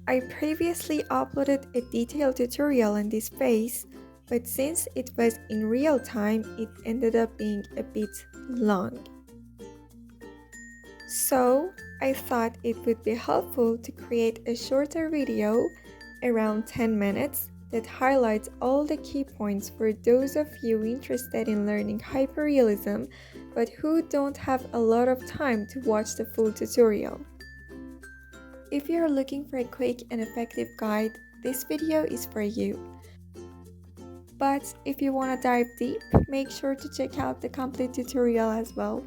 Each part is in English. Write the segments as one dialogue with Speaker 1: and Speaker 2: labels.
Speaker 1: I previously uploaded a detailed tutorial on this face, but since it was in real time, it ended up being a bit long. So, I thought it would be helpful to create a shorter video, around 10 minutes, that highlights all the key points for those of you interested in learning hyperrealism, but who don't have a lot of time to watch the full tutorial. If you're looking for a quick and effective guide, this video is for you. But if you want to dive deep, make sure to check out the complete tutorial as well.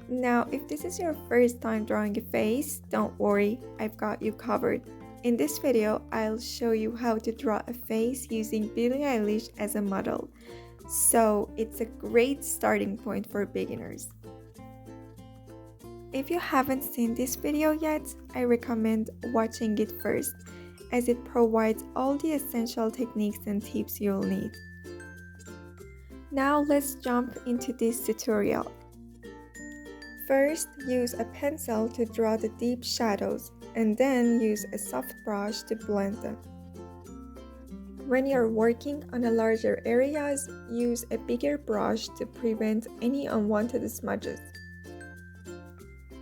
Speaker 1: Now, if this is your first time drawing a face, don't worry, I've got you covered. In this video, I'll show you how to draw a face using Billie Eilish as a model. So, it's a great starting point for beginners. If you haven't seen this video yet, I recommend watching it first, as it provides all the essential techniques and tips you'll need. Now let's jump into this tutorial. First, use a pencil to draw the deep shadows, and then use a soft brush to blend them. When you're working on larger areas, use a bigger brush to prevent any unwanted smudges.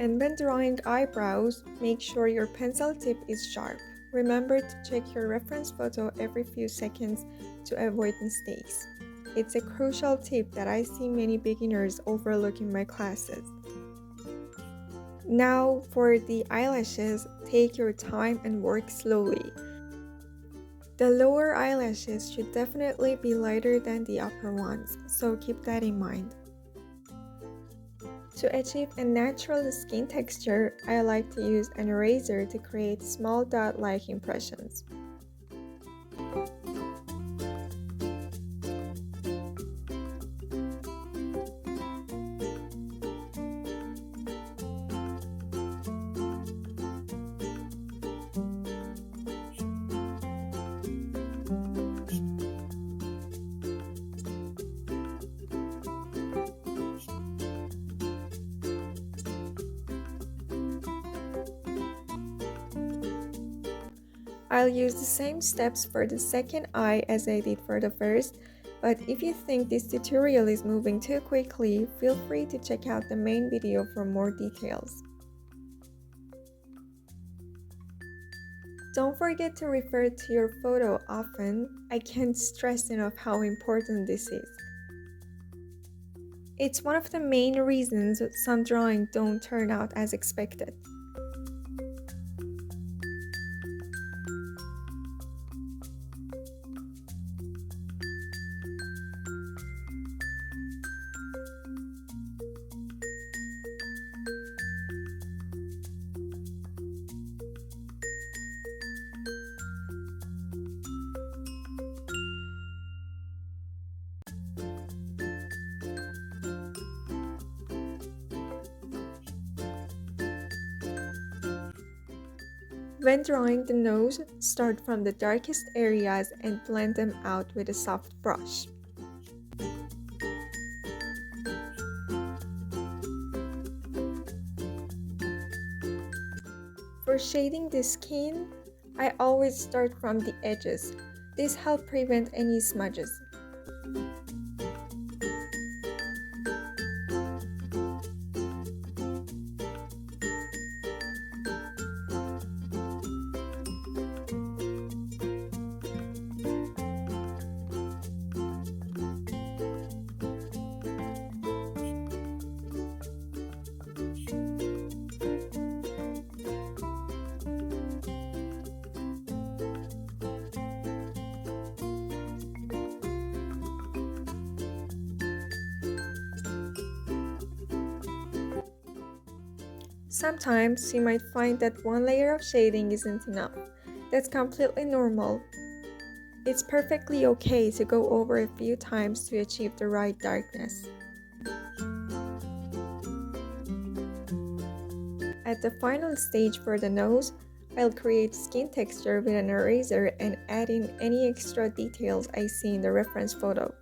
Speaker 1: And when drawing eyebrows, make sure your pencil tip is sharp. Remember to check your reference photo every few seconds to avoid mistakes. It's a crucial tip that I see many beginners overlook in my classes. Now for the eyelashes, take your time and work slowly. The lower eyelashes should definitely be lighter than the upper ones, so keep that in mind. To achieve a natural skin texture, I like to use an eraser to create small dot-like impressions. I'll use the same steps for the second eye as I did for the first, but if you think this tutorial is moving too quickly, feel free to check out the main video for more details. Don't forget to refer to your photo often. I can't stress enough how important this is. It's one of the main reasons some drawings don't turn out as expected. When drawing the nose, start from the darkest areas and blend them out with a soft brush. For shading the skin, I always start from the edges. This helps prevent any smudges. Sometimes you might find that one layer of shading isn't enough. That's completely normal. It's perfectly okay to go over a few times to achieve the right darkness. At the final stage for the nose, I'll create skin texture with an eraser and add in any extra details I see in the reference photo.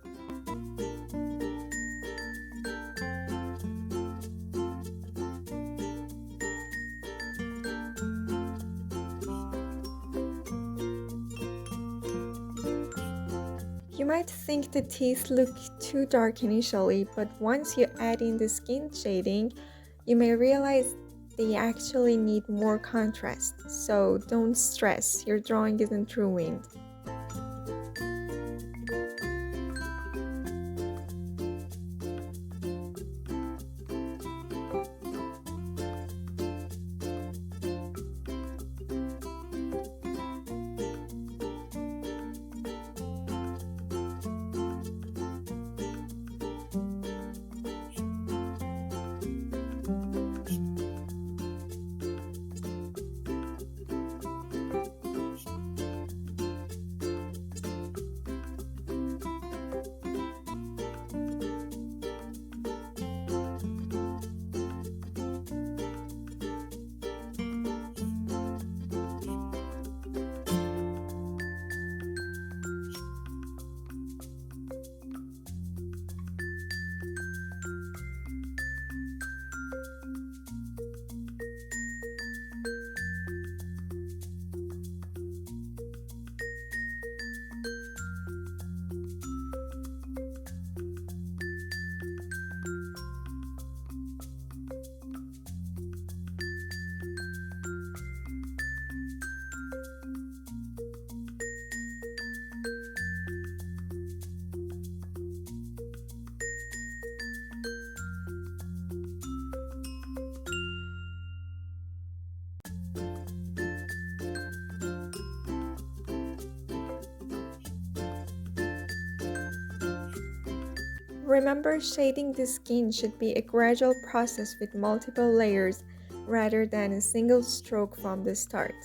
Speaker 1: You might think the teeth look too dark initially, but once you add in the skin shading, you may realize they actually need more contrast. So don't stress, your drawing isn't ruined. Remember, shading the skin should be a gradual process with multiple layers rather than a single stroke from the start.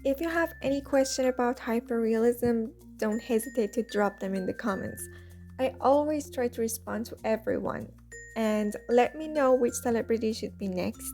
Speaker 1: If you have any question about hyperrealism, don't hesitate to drop them in the comments. I always try to respond to everyone. And let me know which celebrity should be next.